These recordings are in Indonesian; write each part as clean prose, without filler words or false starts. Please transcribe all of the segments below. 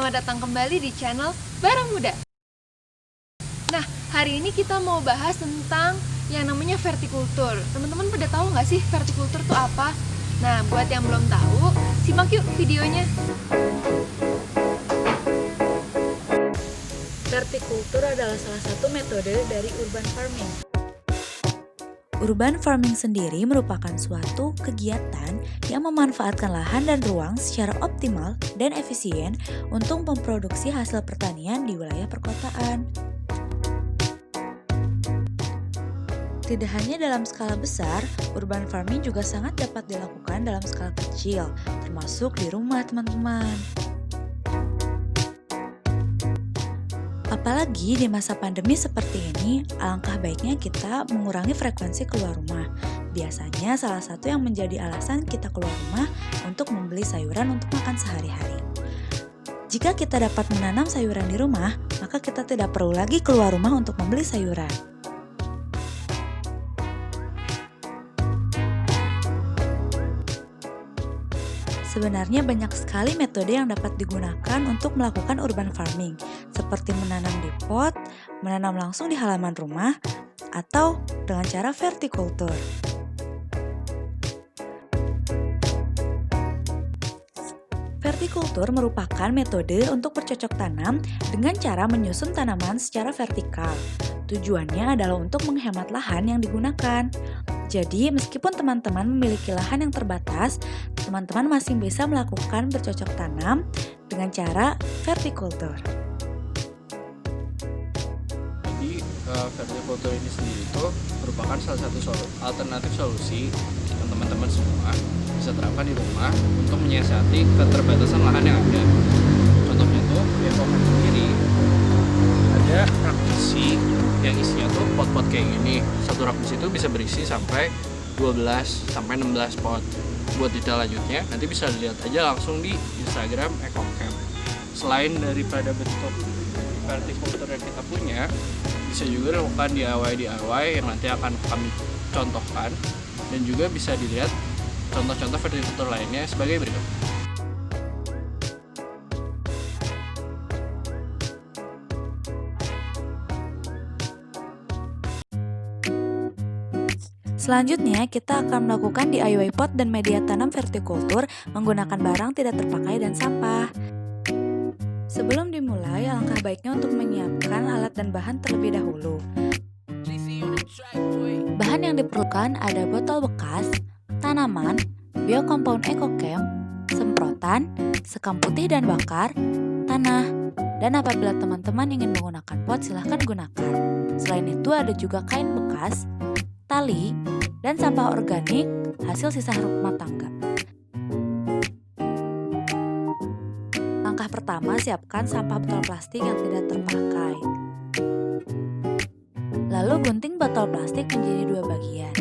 Selamat datang kembali di channel Barang Muda. Nah, hari ini kita mau bahas tentang yang namanya vertikultur. Teman-teman pada tahu nggak sih vertikultur itu apa? Nah, buat yang belum tahu, simak yuk videonya. Vertikultur adalah salah satu metode dari urban farming. Urban farming sendiri merupakan suatu kegiatan yang memanfaatkan lahan dan ruang secara optimal dan efisien untuk memproduksi hasil pertanian di wilayah perkotaan. Tidak hanya dalam skala besar, urban farming juga sangat dapat dilakukan dalam skala kecil, termasuk di rumah teman-teman. Apalagi di masa pandemi seperti ini, alangkah baiknya kita mengurangi frekuensi keluar rumah. Biasanya salah satu yang menjadi alasan kita keluar rumah untuk membeli sayuran untuk makan sehari-hari. Jika kita dapat menanam sayuran di rumah, maka kita tidak perlu lagi keluar rumah untuk membeli sayuran. Sebenarnya banyak sekali metode yang dapat digunakan untuk melakukan urban farming, seperti menanam di pot, menanam langsung di halaman rumah, atau dengan cara vertikultur. Vertikultur merupakan metode untuk bercocok tanam dengan cara menyusun tanaman secara vertikal. Tujuannya adalah untuk menghemat lahan yang digunakan. Jadi, meskipun teman-teman memiliki lahan yang terbatas, teman-teman masih bisa melakukan bercocok tanam dengan cara vertikultur. Jadi, vertikultur ini sendiri itu merupakan salah satu alternatif solusi yang teman-teman semua bisa terapkan di rumah untuk menyiasati keterbatasan lahan yang ada. Contohnya tuh, di ekokan sendiri ada rak isi yang isinya tuh pot-pot kayak gini. Satu rak isi itu bisa berisi sampai 12 sampai 16 pot. Buat detail lanjutnya nanti bisa dilihat aja langsung di Instagram EcoCamp. Selain daripada bentuk vertikultur yang kita punya, bisa juga dilakukan DIY yang nanti akan kami contohkan, dan juga bisa dilihat contoh-contoh vertikultur lainnya sebagai berikut. Selanjutnya, kita akan melakukan DIY pot dan media tanam vertikultur menggunakan barang tidak terpakai dan sampah. Sebelum dimulai, alangkah baiknya untuk menyiapkan alat dan bahan terlebih dahulu. Bahan yang diperlukan ada botol bekas, tanaman, biokompoun EcoCamp, semprotan, sekam putih dan bakar, tanah, dan apabila teman-teman ingin menggunakan pot, silahkan gunakan. Selain itu ada juga kain bekas, tali, dan sampah organik hasil sisa rumah tangga. Langkah pertama, siapkan sampah botol plastik yang tidak terpakai. Lalu gunting botol plastik menjadi 2 bagian.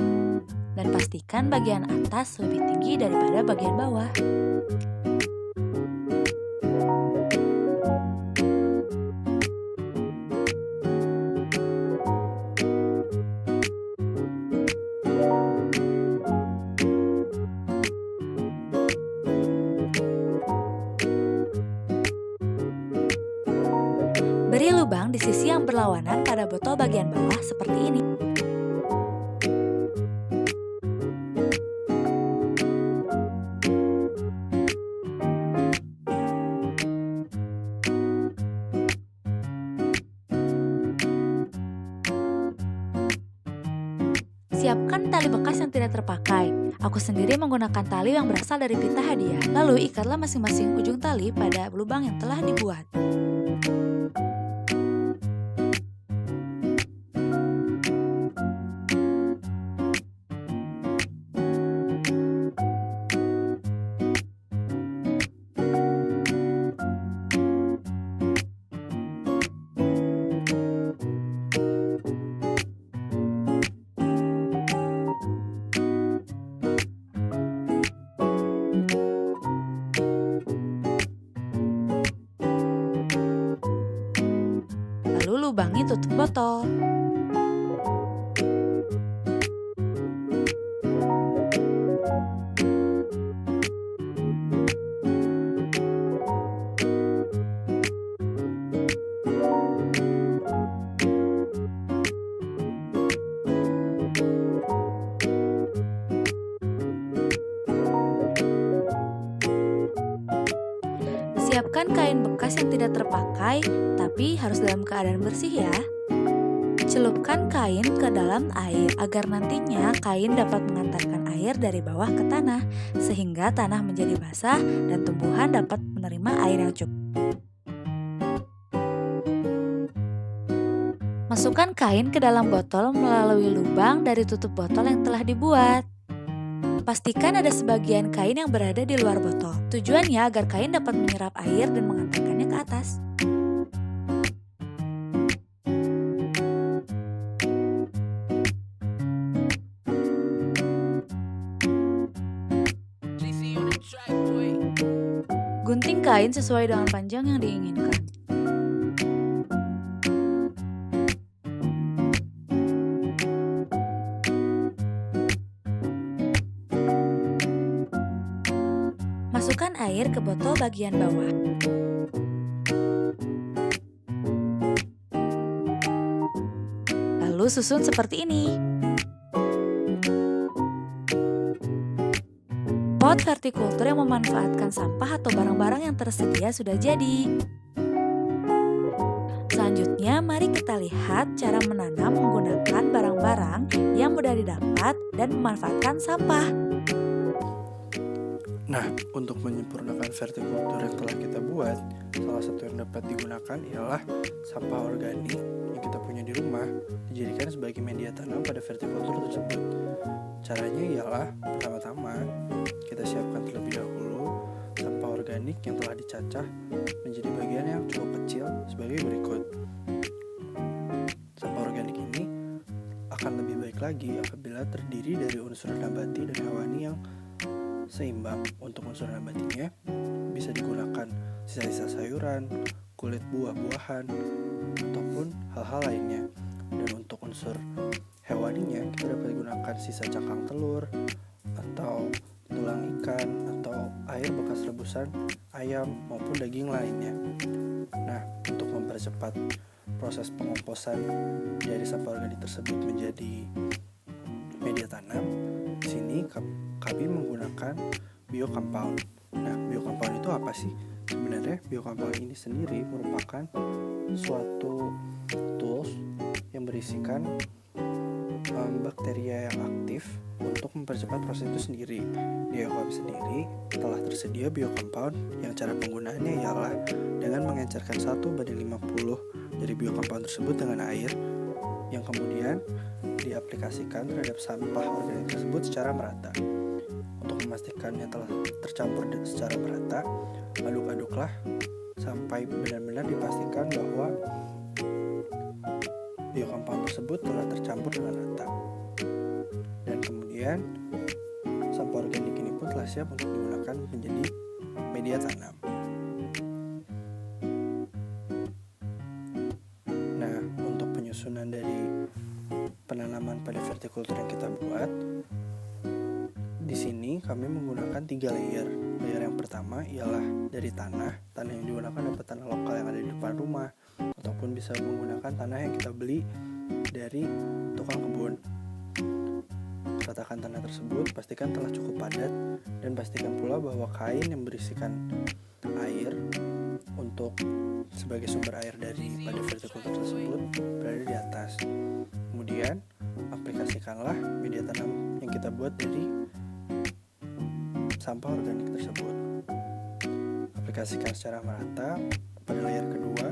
Dan pastikan bagian atas lebih tinggi daripada bagian bawah. Beri lubang di sisi yang berlawanan pada botol bagian bawah seperti ini. Siapkan tali bekas yang tidak terpakai. Aku sendiri menggunakan tali yang berasal dari pita hadiah. Lalu ikatlah masing-masing ujung tali pada lubang yang telah dibuat. Lalu lubangi tutup botol. Siapkan kain bekas yang tidak terpakai, tapi harus dalam keadaan bersih ya. Celupkan kain ke dalam air agar nantinya kain dapat mengantarkan air dari bawah ke tanah, sehingga tanah menjadi basah dan tumbuhan dapat menerima air yang cukup. Masukkan kain ke dalam botol melalui lubang dari tutup botol yang telah dibuat. Pastikan ada sebagian kain yang berada di luar botol. Tujuannya agar kain dapat menyerap air dan mengantarkannya ke atas. Gunting kain sesuai dengan panjang yang diinginkan. Masukkan air ke botol bagian bawah. Lalu susun seperti ini. Pot vertikultur yang memanfaatkan sampah atau barang-barang yang tersedia sudah jadi. Selanjutnya, mari kita lihat cara menanam menggunakan barang-barang yang mudah didapat dan memanfaatkan sampah. Nah, untuk menyempurnakan vertikultur yang telah kita buat, salah satu yang dapat digunakan ialah sampah organik yang kita punya di rumah dijadikan sebagai media tanam pada vertikultur tersebut. Caranya ialah, pertama-tama kita siapkan terlebih dahulu sampah organik yang telah dicacah menjadi bagian yang cukup kecil sebagai berikut. Sampah organik ini akan lebih baik lagi apabila terdiri dari unsur nabati dan hewani yang seimbang. Untuk unsur nabatinya bisa digunakan sisa-sisa sayuran, kulit buah-buahan, ataupun hal-hal lainnya. Dan untuk unsur hewaninya kita dapat gunakan sisa cangkang telur, atau tulang ikan, atau air bekas rebusan ayam maupun daging lainnya. Nah, untuk mempercepat proses pengomposan dari sampah organik tersebut menjadi media tanam, di sini kami menggunakan biocompound. Nah, biocompound itu apa sih? Sebenarnya biocompound ini sendiri merupakan suatu tools yang berisikan bakteria yang aktif untuk mempercepat proses itu sendiri. Di Ekoam sendiri telah tersedia biocompound yang cara penggunaannya ialah dengan mengencerkan 1:50 dari biocompound tersebut dengan air yang kemudian diaplikasikan terhadap sampah organik tersebut secara merata. Untuk memastikannya telah tercampur secara merata, aduk-aduklah sampai benar-benar dipastikan bahwa biocompound tersebut telah tercampur dengan rata. Dan kemudian sampah organik ini pun telah siap untuk digunakan menjadi media tanam. Nah, untuk penyusunan dari penanaman pada vertikultur yang kita buat, di sini kami menggunakan 3 layer. Layer yang pertama ialah dari tanah yang digunakan dapat tanah lokal yang ada di depan rumah, ataupun bisa menggunakan tanah yang kita beli dari tukang kebun. Ratakan tanah tersebut, pastikan telah cukup padat, dan pastikan pula bahwa kain yang berisikan air untuk sebagai sumber air pada vertikultur tersebut berada di atas. Kemudian aplikasikanlah media tanam yang kita buat dari sampah organik tersebut. Aplikasikan secara merata pada layer kedua.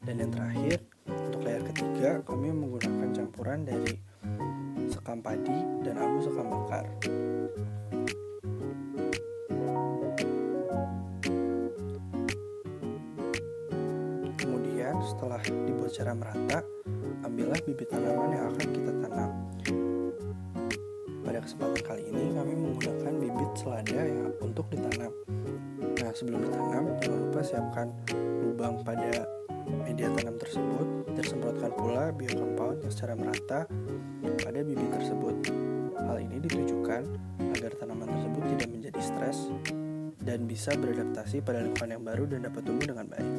Dan yang terakhir, untuk layer ketiga, kami menggunakan campuran dari sekam padi dan abu sekam bakar. Kemudian setelah dibuat secara merata, ambillah bibit tanaman yang akan kita tanam. Pada kesempatan kali ini kami menggunakan bibit selada yang untuk ditanam. Nah, sebelum ditanam, jangan lupa siapkan lubang pada media tanam tersebut dan semprotkan pula biocompound yang secara merata pada bibit tersebut. Hal ini ditujukan agar tanaman tersebut tidak menjadi stres dan bisa beradaptasi pada lingkungan yang baru dan dapat tumbuh dengan baik.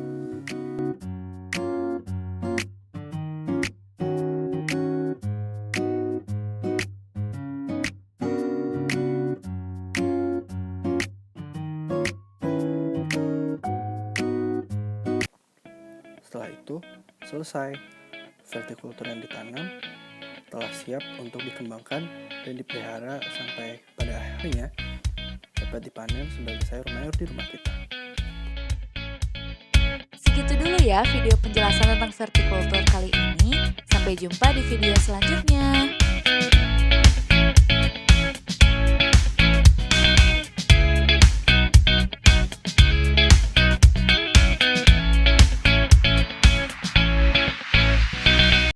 Setelah itu, selesai. Vertikultur yang ditanam telah siap untuk dikembangkan dan dipelihara sampai pada akhirnya dapat dipanen sebagai sayur mayur di rumah kita. Segitu dulu ya video penjelasan tentang vertikultur kali ini. Sampai jumpa di video selanjutnya.